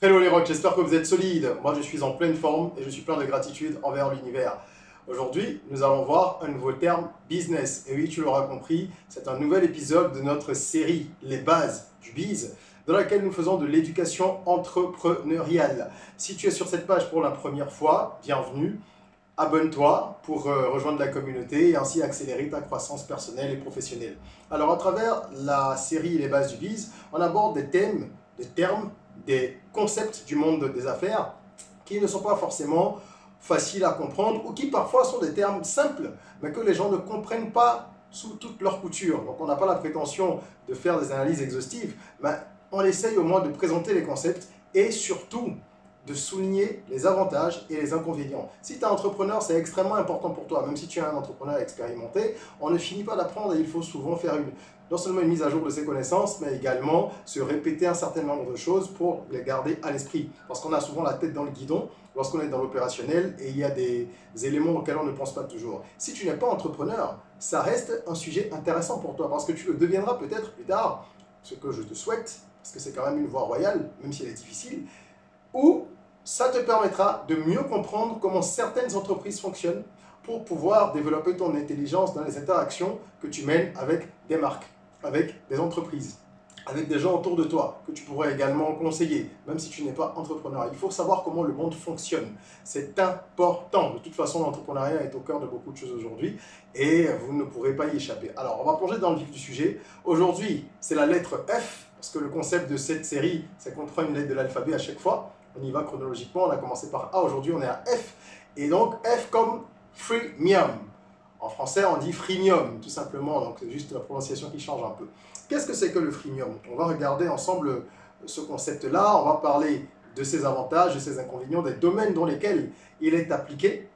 Hello les rocks, j'espère que vous êtes solides. Moi je suis en pleine forme et je suis plein de gratitude envers l'univers. Aujourd'hui, nous allons voir un nouveau terme, business. Et oui, tu l'auras compris, c'est un nouvel épisode de notre série Les bases du biz, dans laquelle nous faisons de l'éducation entrepreneuriale. Si tu es sur cette page pour la première fois, bienvenue. Abonne-toi pour rejoindre la communauté et ainsi accélérer ta croissance personnelle et professionnelle. Alors à travers la série Les bases du biz, on aborde des thèmes, des termes, des concepts du monde des affaires qui ne sont pas forcément faciles à comprendre ou qui parfois sont des termes simples mais que les gens ne comprennent pas sous toute leur couture. Donc on n'a pas la prétention de faire des analyses exhaustives, mais on essaye au moins de présenter les concepts et surtout de souligner les avantages et les inconvénients. Si tu es entrepreneur, c'est extrêmement important pour toi. Même si tu es un entrepreneur expérimenté, on ne finit pas d'apprendre et il faut souvent faire non seulement une mise à jour de ses connaissances, mais également se répéter un certain nombre de choses pour les garder à l'esprit. Parce qu'on a souvent la tête dans le guidon lorsqu'on est dans l'opérationnel et il y a des éléments auxquels on ne pense pas toujours. Si tu n'es pas entrepreneur, ça reste un sujet intéressant pour toi parce que tu le deviendras peut-être plus tard, ce que je te souhaite, parce que c'est quand même une voie royale, même si elle est difficile, ou ça te permettra de mieux comprendre comment certaines entreprises fonctionnent pour pouvoir développer ton intelligence dans les interactions que tu mènes avec des marques, avec des entreprises, avec des gens autour de toi que tu pourrais également conseiller, même si tu n'es pas entrepreneur. Il faut savoir comment le monde fonctionne. C'est important. De toute façon, l'entrepreneuriat est au cœur de beaucoup de choses aujourd'hui et vous ne pourrez pas y échapper. Alors, on va plonger dans le vif du sujet. Aujourd'hui, c'est la lettre F, parce que le concept de cette série, c'est qu'on prend une lettre de l'alphabet à chaque fois. On y va chronologiquement, on a commencé par A, aujourd'hui on est à F. Et donc F comme freemium. En français on dit freemium tout simplement, donc c'est juste la prononciation qui change un peu. Qu'est-ce que c'est que le freemium? On va regarder ensemble ce concept-là, on va parler de ses avantages, de ses inconvénients, des domaines dans lesquels il est appliqué.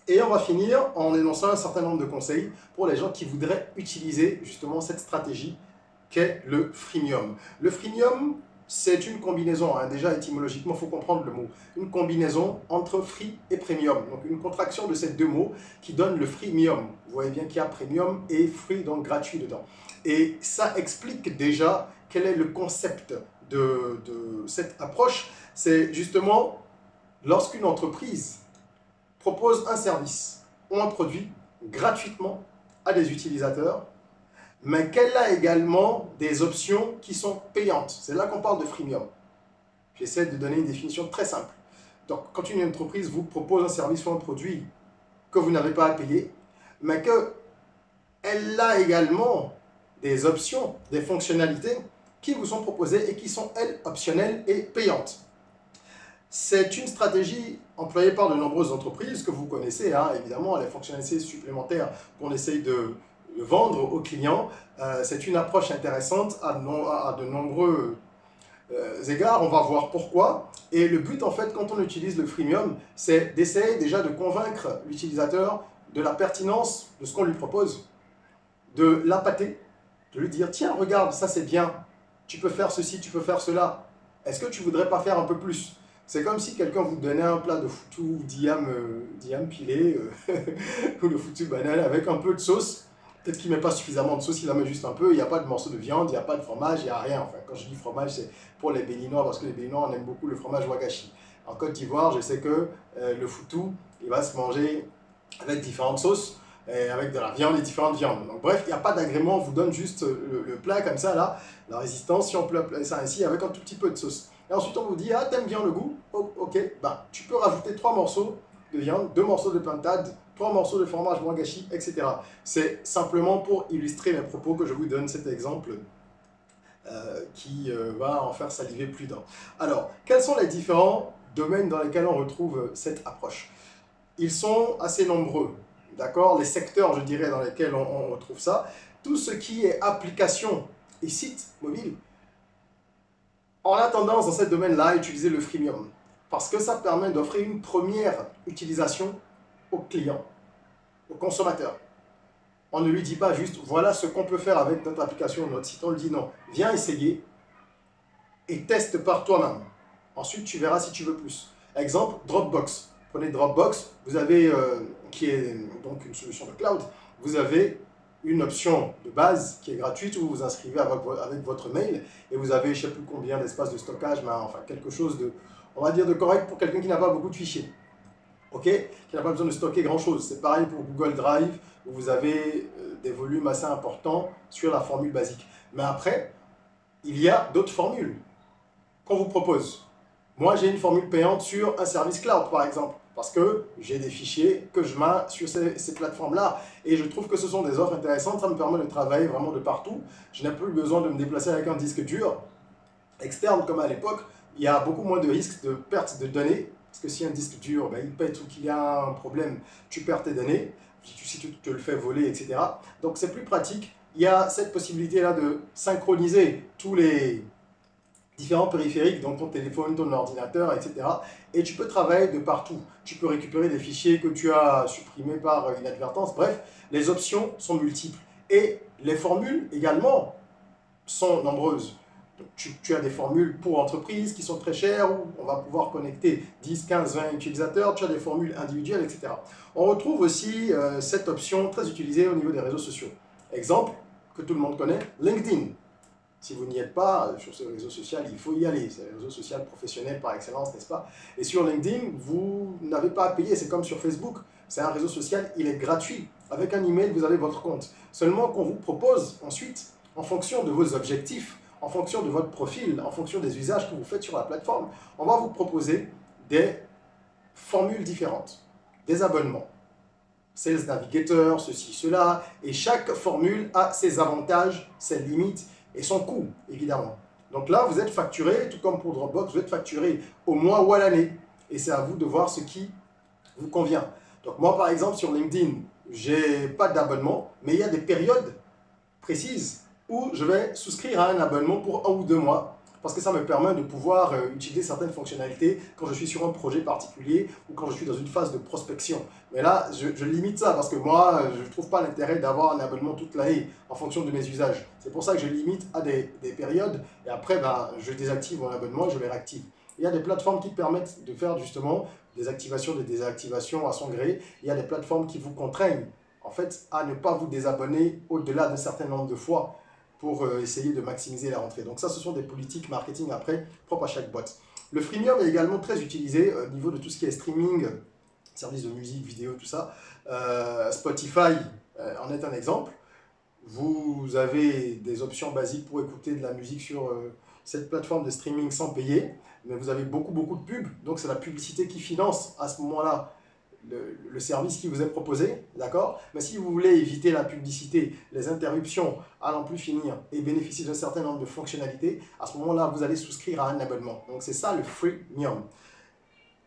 Et on va finir en énonçant un certain nombre de conseils pour les gens qui voudraient utiliser justement cette stratégie qu'est le freemium. Le freemium, c'est une combinaison, hein. Déjà étymologiquement, il faut comprendre le mot. Une combinaison entre free et premium. Donc une contraction de ces deux mots qui donne le freemium. Vous voyez bien qu'il y a premium et free, donc gratuit dedans. Et ça explique déjà quel est le concept de cette approche. C'est justement lorsqu'une entreprise propose un service ou un produit gratuitement à des utilisateurs, mais qu'elle a également des options qui sont payantes. C'est là qu'on parle de freemium. J'essaie de donner une définition très simple. Donc, quand une entreprise vous propose un service ou un produit que vous n'avez pas à payer, mais qu'elle a également des options, des fonctionnalités qui vous sont proposées et qui sont, elles, optionnelles et payantes. C'est une stratégie employée par de nombreuses entreprises que vous connaissez, hein, évidemment, les fonctionnalités supplémentaires qu'on essaye de vendre aux clients. C'est une approche intéressante à de nombreux égards. On va voir pourquoi. Et le but, en fait, quand on utilise le freemium, c'est d'essayer déjà de convaincre l'utilisateur de la pertinence de ce qu'on lui propose, de l'appâter, de lui dire, tiens, regarde, ça c'est bien, tu peux faire ceci, tu peux faire cela. Est-ce que tu voudrais pas faire un peu plus? C'est comme si quelqu'un vous donnait un plat de foutou d'yam pilé ou de foutu banane avec un peu de sauce. Peut-être qu'il ne met pas suffisamment de sauce, il en met juste un peu. Il n'y a pas de morceau de viande, il n'y a pas de fromage, il n'y a rien. Enfin, quand je dis fromage, c'est pour les Béninois, parce que les Béninois, on aime beaucoup le fromage wagashi. En Côte d'Ivoire, je sais que le foutou, il va se manger avec différentes sauces, et avec de la viande et différentes viandes. Donc bref, il n'y a pas d'agrément, on vous donne juste le plat comme ça, là, la résistance, si on peut appeler ça ainsi, avec un tout petit peu de sauce. Et ensuite, on vous dit, ah, t'aimes bien le goût? Oh, ok, bah, tu peux rajouter 3 morceaux de viande, 2 morceaux de pintade, 3 morceaux de fromage wagashi, etc. C'est simplement pour illustrer mes propos que je vous donne cet exemple qui va en faire saliver plus d'un. Alors, quels sont les différents domaines dans lesquels on retrouve cette approche? Ils sont assez nombreux, d'accord? Les secteurs, je dirais, dans lesquels on retrouve ça. Tout ce qui est application et site mobile, on a tendance dans ce domaine-là à utiliser le freemium parce que ça permet d'offrir une première utilisation au client, au consommateur. On ne lui dit pas juste, voilà ce qu'on peut faire avec notre application, notre site. On lui dit non, viens essayer et teste par toi-même. Ensuite, tu verras si tu veux plus. Exemple, Dropbox. Prenez Dropbox, vous avez, qui est donc une solution de cloud, vous avez une option de base qui est gratuite où vous vous inscrivez avec votre mail et vous avez je ne sais plus combien d'espace de stockage, mais enfin quelque chose de, on va dire, de correct pour quelqu'un qui n'a pas beaucoup de fichiers. Ok, qui n'a pas besoin de stocker grand chose. C'est pareil pour Google Drive où vous avez des volumes assez importants sur la formule basique. Mais après, il y a d'autres formules qu'on vous propose. Moi, j'ai une formule payante sur un service cloud, par exemple, parce que j'ai des fichiers que je mets sur ces plateformes-là. Et je trouve que ce sont des offres intéressantes. Ça me permet de travailler vraiment de partout. Je n'ai plus besoin de me déplacer avec un disque dur externe comme à l'époque. Il y a beaucoup moins de risques de perte de données. Parce que si un disque dur, il pète ou qu'il y a un problème, tu perds tes données. Si tu te le fais voler, etc. Donc, c'est plus pratique. Il y a cette possibilité-là de synchroniser tous les différents périphériques, donc ton téléphone, ton ordinateur, etc. Et tu peux travailler de partout. Tu peux récupérer des fichiers que tu as supprimés par inadvertance. Bref, les options sont multiples. Et les formules également sont nombreuses. Donc, tu as des formules pour entreprises qui sont très chères, où on va pouvoir connecter 10, 15, 20 utilisateurs. Tu as des formules individuelles, etc. On retrouve aussi cette option très utilisée au niveau des réseaux sociaux. Exemple que tout le monde connaît, LinkedIn. Si vous n'y êtes pas sur ce réseau social, il faut y aller. C'est un réseau social professionnel par excellence, n'est-ce pas? Et sur LinkedIn, vous n'avez pas à payer. C'est comme sur Facebook. C'est un réseau social, il est gratuit. Avec un email, vous avez votre compte. Seulement qu'on vous propose ensuite, en fonction de vos objectifs, en fonction de votre profil, en fonction des usages que vous faites sur la plateforme, on va vous proposer des formules différentes, des abonnements. Sales Navigator, ceci, cela. Et chaque formule a ses avantages, ses limites et son coût, évidemment. Donc là, vous êtes facturé, tout comme pour Dropbox, vous êtes facturé au mois ou à l'année. Et c'est à vous de voir ce qui vous convient. Donc moi, par exemple, sur LinkedIn, je n'ai pas d'abonnement, mais il y a des périodes précises où je vais souscrire à un abonnement pour 1 ou 2 mois parce que ça me permet de pouvoir utiliser certaines fonctionnalités quand je suis sur un projet particulier ou quand je suis dans une phase de prospection. Mais là, je limite ça parce que moi, je ne trouve pas l'intérêt d'avoir un abonnement toute l'année en fonction de mes usages. C'est pour ça que je limite à des périodes et après, je désactive mon abonnement et je les réactive. Il y a des plateformes qui permettent de faire justement des activations, des désactivations à son gré. Il y a des plateformes qui vous contraignent en fait à ne pas vous désabonner au-delà d'un certain nombre de fois pour essayer de maximiser la rentrée. Donc ça, ce sont des politiques marketing après propres à chaque boîte. Le freemium est également très utilisé au niveau de tout ce qui est streaming, services de musique, vidéo, tout ça. Spotify en est un exemple. Vous avez des options basiques pour écouter de la musique sur cette plateforme de streaming sans payer, mais vous avez beaucoup de pubs, donc c'est la publicité qui finance à ce moment-là le service qui vous est proposé, d'accord? Mais si vous voulez éviter la publicité, les interruptions à n'en plus finir et bénéficier d'un certain nombre de fonctionnalités, à ce moment-là, vous allez souscrire à un abonnement. Donc c'est ça le freemium.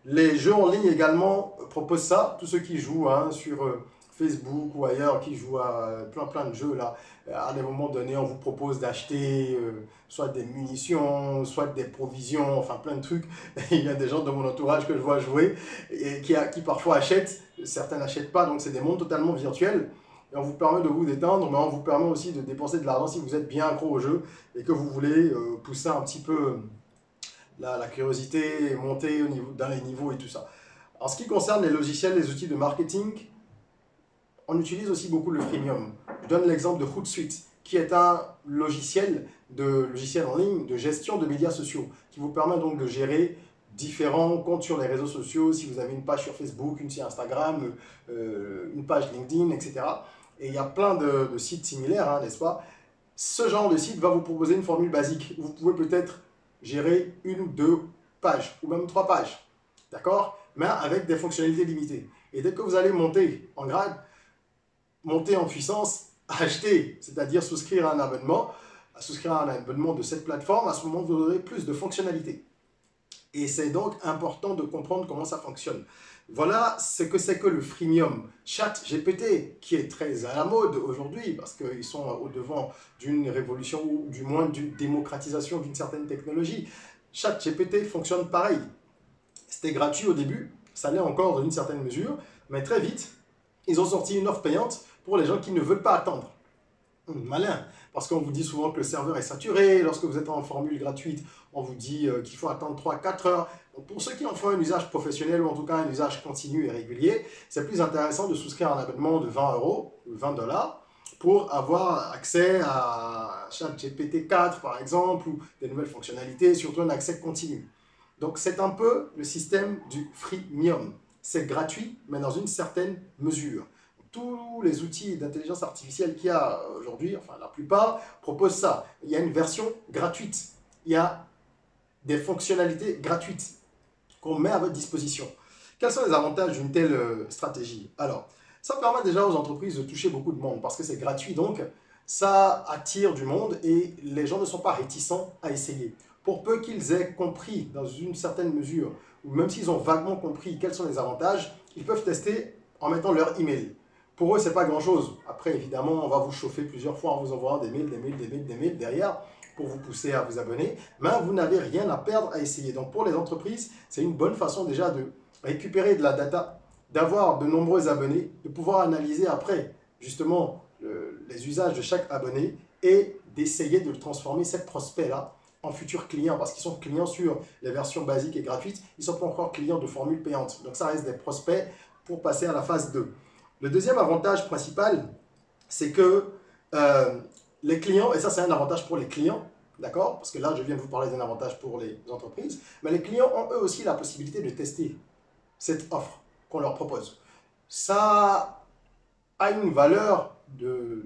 Les jeux en ligne également proposent ça. Tous ceux qui jouent sur Facebook ou ailleurs, qui jouent à plein de jeux, là, à des moments donnés, on vous propose d'acheter soit des munitions, soit des provisions, enfin plein de trucs. Il y a des gens de mon entourage que je vois jouer et qui parfois achètent, certains n'achètent pas, donc c'est des mondes totalement virtuels. Et on vous permet de vous détendre, mais on vous permet aussi de dépenser de l'argent si vous êtes bien accro au jeu et que vous voulez pousser un petit peu la curiosité, monter dans les niveaux et tout ça. En ce qui concerne les logiciels, les outils de marketing, on utilise aussi beaucoup le freemium. Je donne l'exemple de Hootsuite, qui est un logiciel en ligne de gestion de médias sociaux, qui vous permet donc de gérer différents comptes sur les réseaux sociaux, si vous avez une page sur Facebook, une sur Instagram, une page LinkedIn, etc. Et il y a plein de sites similaires, n'est-ce pas? Ce genre de site va vous proposer une formule basique. Vous pouvez peut-être gérer 1 ou 2 pages, ou même 3 pages, d'accord? Mais avec des fonctionnalités limitées. Et dès que vous allez monter en grade, monter en puissance, acheter, c'est-à-dire souscrire à un abonnement de cette plateforme, à ce moment, vous aurez plus de fonctionnalités. Et c'est donc important de comprendre comment ça fonctionne. Voilà ce que c'est que le freemium. ChatGPT, qui est très à la mode aujourd'hui, parce qu'ils sont au-devant d'une révolution ou du moins d'une démocratisation d'une certaine technologie. ChatGPT fonctionne pareil. C'était gratuit au début, ça l'est encore dans une certaine mesure, mais très vite, ils ont sorti une offre payante pour les gens qui ne veulent pas attendre. Malin, parce qu'on vous dit souvent que le serveur est saturé. Lorsque vous êtes en formule gratuite, on vous dit qu'il faut attendre 3-4 heures. Donc pour ceux qui en font un usage professionnel ou en tout cas un usage continu et régulier, c'est plus intéressant de souscrire un abonnement de 20 € ou 20 $, pour avoir accès à ChatGPT 4 par exemple, ou des nouvelles fonctionnalités, surtout un accès continu. Donc c'est un peu le système du freemium. C'est gratuit, mais dans une certaine mesure. Tous les outils d'intelligence artificielle qu'il y a aujourd'hui, enfin la plupart, proposent ça. Il y a une version gratuite. Il y a des fonctionnalités gratuites qu'on met à votre disposition. Quels sont les avantages d'une telle stratégie? Alors, ça permet déjà aux entreprises de toucher beaucoup de monde parce que c'est gratuit, donc ça attire du monde et les gens ne sont pas réticents à essayer. Pour peu qu'ils aient compris dans une certaine mesure, ou même s'ils ont vaguement compris quels sont les avantages, ils peuvent tester en mettant leur email. Pour eux, ce n'est pas grand-chose. Après, évidemment, on va vous chauffer plusieurs fois en vous envoyant des mails, des mails, des mails, des mails derrière pour vous pousser à vous abonner, mais vous n'avez rien à perdre à essayer. Donc pour les entreprises, c'est une bonne façon déjà de récupérer de la data, d'avoir de nombreux abonnés, de pouvoir analyser après justement les usages de chaque abonné et d'essayer de transformer ces prospects-là en futurs clients, parce qu'ils sont clients sur les versions basiques et gratuites, ils ne sont pas encore clients de formules payantes. Donc ça reste des prospects pour passer à la phase 2. Le deuxième avantage principal, c'est que les clients, et ça c'est un avantage pour les clients, d'accord? Parce que là je viens de vous parler d'un avantage pour les entreprises, mais les clients ont eux aussi la possibilité de tester cette offre qu'on leur propose. Ça a une valeur de,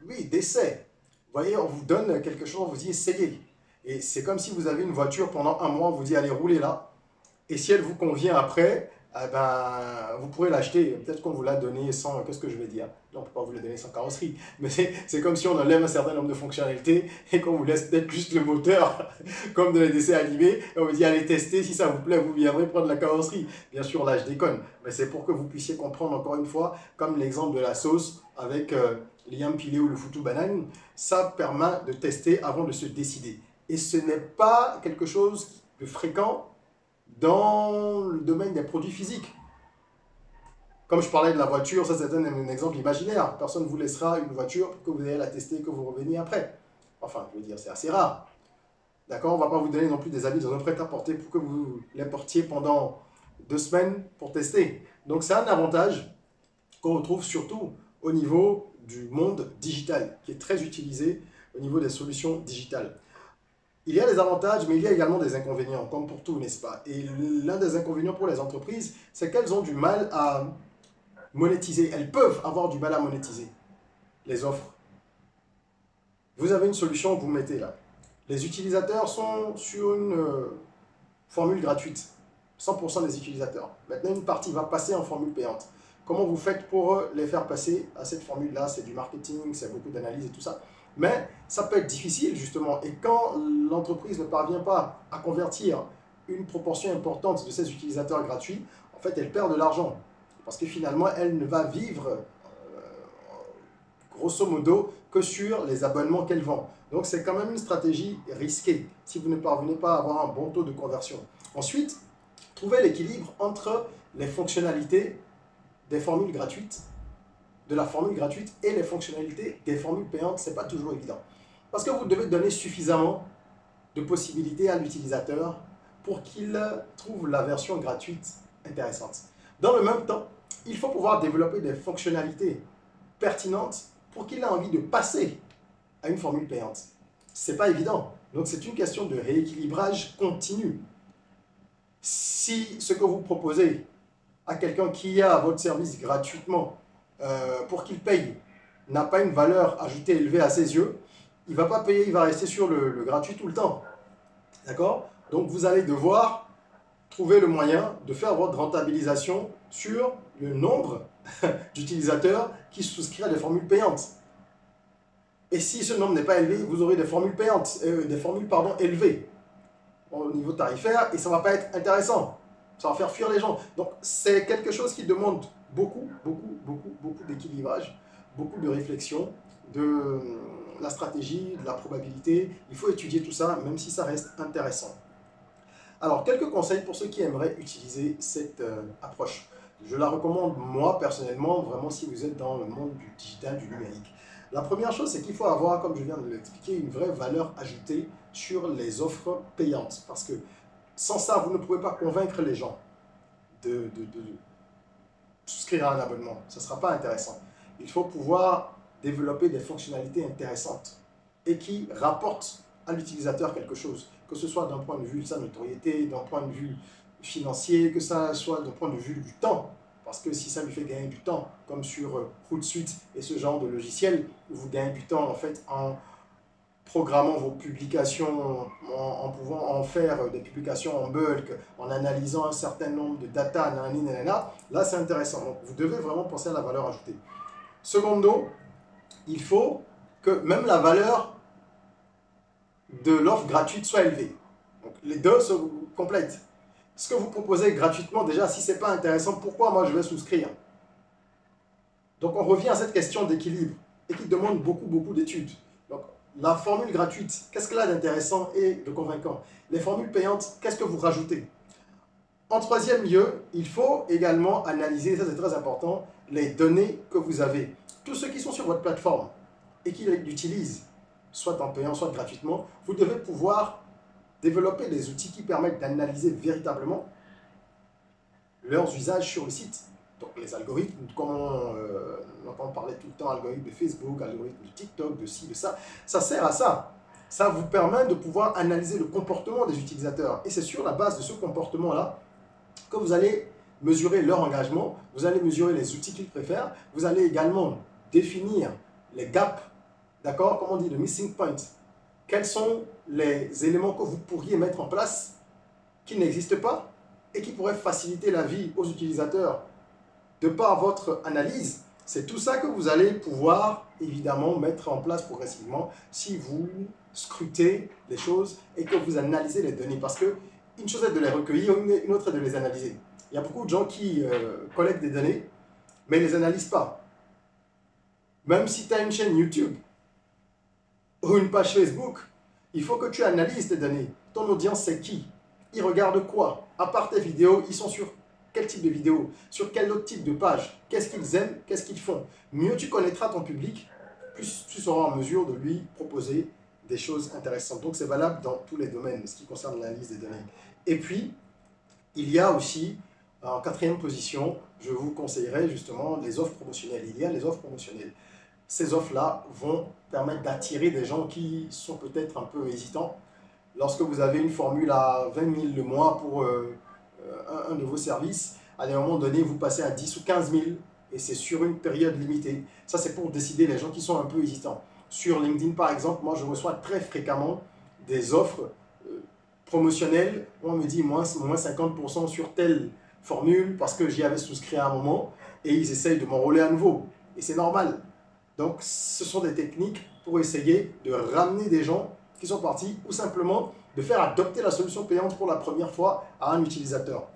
oui, d'essai. Vous voyez, on vous donne quelque chose, on vous dit essayez. Et c'est comme si vous avez une voiture pendant un mois, on vous dit allez rouler là. Et si elle vous convient après, eh ben, vous pourrez l'acheter. Peut-être qu'on vous l'a donné sans, qu'est-ce que je vais dire? Non, on ne peut pas vous le donner sans carrosserie. Mais c'est comme si on enlève un certain nombre de fonctionnalités et qu'on vous laisse peut-être juste le moteur, comme dans les dessins animés. Et on vous dit, allez tester, si ça vous plaît, vous viendrez prendre la carrosserie. Bien sûr, là, je déconne. Mais c'est pour que vous puissiez comprendre encore une fois, comme l'exemple de la sauce avec l'iam pilé ou le foutu banane. Ça permet de tester avant de se décider. Et ce n'est pas quelque chose de fréquent dans le domaine des produits physiques. Comme je parlais de la voiture, ça c'est un exemple imaginaire. Personne ne vous laissera une voiture pour que vous ayez la tester, que vous reveniez après. Enfin, je veux dire, c'est assez rare. D'accord? On ne va pas vous donner non plus des habits dans un prêt-à-porter pour que vous les portiez pendant 2 semaines pour tester. Donc c'est un avantage qu'on retrouve surtout au niveau du monde digital, qui est très utilisé au niveau des solutions digitales. Il y a des avantages, mais il y a également des inconvénients, comme pour tout, n'est-ce pas? Et l'un des inconvénients pour les entreprises, c'est qu'elles ont du mal à monétiser. Elles peuvent avoir du mal à monétiser les offres. Vous avez une solution que vous mettez là. Les utilisateurs sont sur une formule gratuite. 100% des utilisateurs. Maintenant, une partie va passer en formule payante. Comment vous faites pour les faire passer à cette formule-là? C'est du marketing, c'est beaucoup d'analyse et tout ça. Mais ça peut être difficile, justement. Et quand l'entreprise ne parvient pas à convertir une proportion importante de ses utilisateurs gratuits, en fait, elle perd de l'argent. Parce que finalement, elle ne va vivre, grosso modo, que sur les abonnements qu'elle vend. Donc, c'est quand même une stratégie risquée si vous ne parvenez pas à avoir un bon taux de conversion. Ensuite, trouver l'équilibre entre les fonctionnalités des formules gratuites, de la formule gratuite et les fonctionnalités des formules payantes, ce n'est pas toujours évident. Parce que vous devez donner suffisamment de possibilités à l'utilisateur pour qu'il trouve la version gratuite intéressante. Dans le même temps, il faut pouvoir développer des fonctionnalités pertinentes pour qu'il ait envie de passer à une formule payante. Ce n'est pas évident. Donc c'est une question de rééquilibrage continu. Si ce que vous proposez à quelqu'un qui a votre service gratuitement pour qu'il paye n'a pas une valeur ajoutée élevée à ses yeux, il ne va pas payer, il va rester sur le gratuit tout le temps. D'accord? Donc vous allez devoir trouver le moyen de faire votre rentabilisation sur le nombre d'utilisateurs qui souscrivent à des formules payantes. Et si ce nombre n'est pas élevé, vous aurez des formules payantes, élevées au niveau tarifaire et ça ne va pas être intéressant. Ça va faire fuir les gens. Donc c'est quelque chose qui demande beaucoup d'équilibrage, beaucoup de réflexion, de la stratégie, de la probabilité. Il faut étudier tout ça, même si ça reste intéressant. Alors, quelques conseils pour ceux qui aimeraient utiliser cette approche. Je la recommande, moi, personnellement, vraiment si vous êtes dans le monde du digital, du numérique. La première chose, c'est qu'il faut avoir, comme je viens de l'expliquer, une vraie valeur ajoutée sur les offres payantes. Parce que sans ça, vous ne pouvez pas convaincre les gens de souscrire à un abonnement. Ce ne sera pas intéressant. Il faut pouvoir développer des fonctionnalités intéressantes et qui rapportent à l'utilisateur quelque chose, que ce soit d'un point de vue de sa notoriété, d'un point de vue financier, que ça soit d'un point de vue du temps. Parce que si ça lui fait gagner du temps, comme sur Hootsuite et ce genre de logiciel, où vous gagnez du temps en fait en programmant vos publications, en pouvant en faire des publications en bulk, en analysant un certain nombre de data, là c'est intéressant. Donc vous devez vraiment penser à la valeur ajoutée. Secondo, il faut que même la valeur de l'offre gratuite soit élevée. Donc les deux se complètent. Ce que vous proposez gratuitement, déjà, si ce n'est pas intéressant, pourquoi moi je vais souscrire? Donc on revient à cette question d'équilibre et qui demande beaucoup d'études. Donc la formule gratuite, qu'est-ce qu'elle a d'intéressant et de convaincant? Les formules payantes, qu'est-ce que vous rajoutez? En troisième lieu, il faut également analyser, ça c'est très important, les données que vous avez. Tous ceux qui sont sur votre plateforme et qui l'utilisent, soit en payant, soit gratuitement, vous devez pouvoir développer des outils qui permettent d'analyser véritablement leurs usages sur le site. Donc les algorithmes, comme on entend parler tout le temps, algorithmes de Facebook, algorithmes de TikTok, de ci, de ça, ça sert à ça. Ça vous permet de pouvoir analyser le comportement des utilisateurs. Et c'est sur la base de ce comportement-là que vous allez mesurer leur engagement, vous allez mesurer les outils qu'ils préfèrent, vous allez également définir les gaps, d'accord, comme on dit, le missing point. Quels sont les éléments que vous pourriez mettre en place qui n'existent pas et qui pourraient faciliter la vie aux utilisateurs de par votre analyse? C'est tout ça que vous allez pouvoir évidemment mettre en place progressivement si vous scrutez les choses et que vous analysez les données. Parce que une chose est de les recueillir, une autre est de les analyser. Il y a beaucoup de gens qui collectent des données, mais ne les analysent pas. Même si tu as une chaîne YouTube ou une page Facebook, il faut que tu analyses tes données. Ton audience, c'est qui? Ils regardent quoi? À part tes vidéos, ils sont sur quel type de vidéos? Sur quel autre type de page? Qu'est-ce qu'ils aiment? Qu'est-ce qu'ils font? Mieux tu connaîtras ton public, plus tu seras en mesure de lui proposer des choses intéressantes. Donc c'est valable dans tous les domaines, ce qui concerne l'analyse des données. Et puis, il y a aussi, en quatrième position, je vous conseillerais justement les offres promotionnelles. Il y a les offres promotionnelles. Ces offres-là vont permettre d'attirer des gens qui sont peut-être un peu hésitants. Lorsque vous avez une formule à 20 000 le mois pour un de vos services, à un moment donné, vous passez à 10 ou 15 000 et c'est sur une période limitée. Ça, c'est pour décider les gens qui sont un peu hésitants. Sur LinkedIn, par exemple, moi, je reçois très fréquemment des offres promotionnelles où on me dit moins 50% sur telle formule parce que j'y avais souscrit à un moment et ils essayent de m'enrôler à nouveau. Et c'est normal. Donc, ce sont des techniques pour essayer de ramener des gens qui sont partis ou simplement de faire adopter la solution payante pour la première fois à un utilisateur.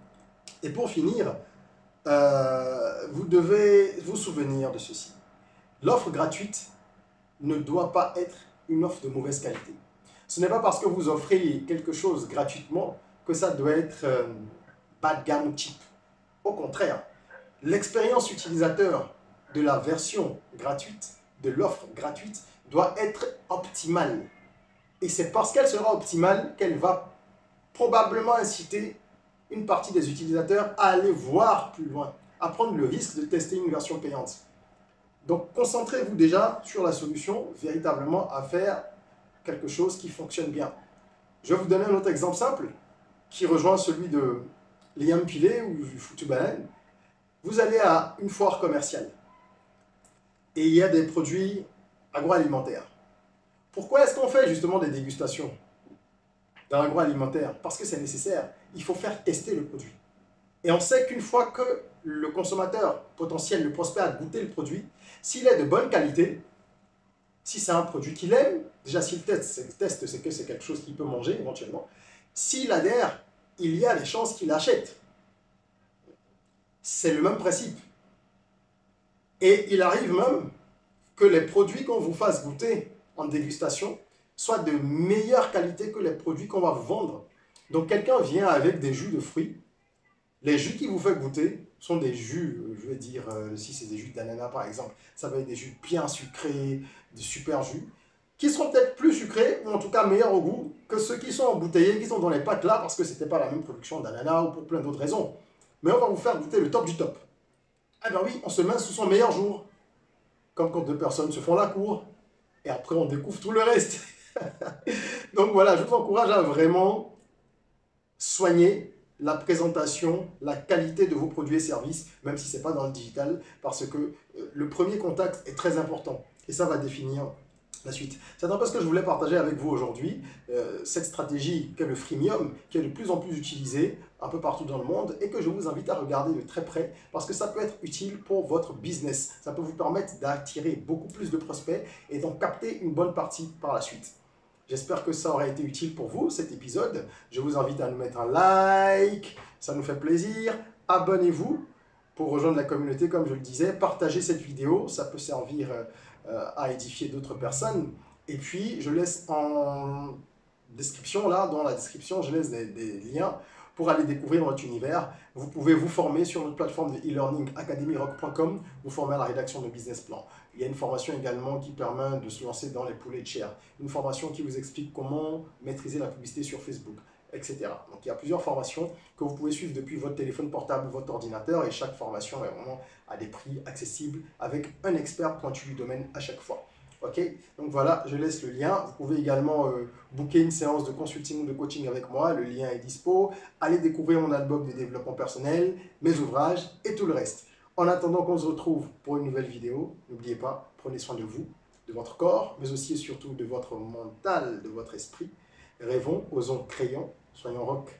Et pour finir, vous devez vous souvenir de ceci. L'offre gratuite ne doit pas être une offre de mauvaise qualité. Ce n'est pas parce que vous offrez quelque chose gratuitement que ça doit être bas de gamme ou cheap. Au contraire, l'expérience utilisateur de la version gratuite, de l'offre gratuite, doit être optimale. Et c'est parce qu'elle sera optimale qu'elle va probablement inciter une partie des utilisateurs à aller voir plus loin, à prendre le risque de tester une version payante. Donc concentrez-vous déjà sur la solution, véritablement à faire quelque chose qui fonctionne bien. Je vais vous donner un autre exemple simple qui rejoint celui de Liam Pilet ou du Foutu Banane. Vous allez à une foire commerciale et il y a des produits agroalimentaires. Pourquoi est-ce qu'on fait justement des dégustations dans l'agroalimentaire? Parce que c'est nécessaire. Il faut faire tester le produit. Et on sait qu'une fois que le consommateur potentiel, le prospect, a goûté le produit, s'il est de bonne qualité, si c'est un produit qu'il aime, déjà s'il teste, c'est que c'est quelque chose qu'il peut manger éventuellement. S'il adhère, il y a des chances qu'il achète. C'est le même principe. Et il arrive même que les produits qu'on vous fasse goûter en dégustation soient de meilleure qualité que les produits qu'on va vous vendre. Donc quelqu'un vient avec des jus de fruits. Les jus qu'il vous fait goûter sont des jus, je vais dire, si c'est des jus d'ananas par exemple, ça va être des jus bien sucrés, des super jus, qui seront peut-être plus sucrés, ou en tout cas meilleurs au goût, que ceux qui sont embouteillés, qui sont dans les pâtes là, parce que c'était pas la même production d'ananas ou pour plein d'autres raisons. Mais on va vous faire goûter le top du top. Ah ben oui, on se met sous son meilleur jour. comme quand deux personnes se font la cour et après on découvre tout le reste. Donc voilà, je vous encourage à vraiment soigner la présentation, la qualité de vos produits et services, même si ce n'est pas dans le digital, parce que le premier contact est très important et ça va définir la suite. C'est un peu ce que je voulais partager avec vous aujourd'hui, cette stratégie qu'est le freemium, qui est de plus en plus utilisée un peu partout dans le monde et que je vous invite à regarder de très près parce que ça peut être utile pour votre business. Ça peut vous permettre d'attirer beaucoup plus de prospects et d'en capter une bonne partie par la suite. J'espère que ça aura été utile pour vous, cet épisode. Je vous invite à nous mettre un like, ça nous fait plaisir. Abonnez-vous pour rejoindre la communauté, comme je le disais. Partagez cette vidéo, ça peut servir à édifier d'autres personnes. Et puis, je laisse en description, là, dans la description, je laisse des liens pour aller découvrir notre univers. Vous pouvez vous former sur notre plateforme de e-learning academyrock.com, vous former à la rédaction de business plan. Il y a une formation également qui permet de se lancer dans les poulets de chair. Une formation qui vous explique comment maîtriser la publicité sur Facebook, etc. Donc il y a plusieurs formations que vous pouvez suivre depuis votre téléphone portable, votre ordinateur, et chaque formation est vraiment à des prix accessibles avec un expert pointu du domaine à chaque fois. Ok, donc voilà, je laisse le lien. Vous pouvez également booker une séance de consulting ou de coaching avec moi. Le lien est dispo. Allez découvrir mon album de développement personnel, mes ouvrages et tout le reste. En attendant qu'on se retrouve pour une nouvelle vidéo, n'oubliez pas, prenez soin de vous, de votre corps, mais aussi et surtout de votre mental, de votre esprit. Rêvons, osons, créons, soyons rock.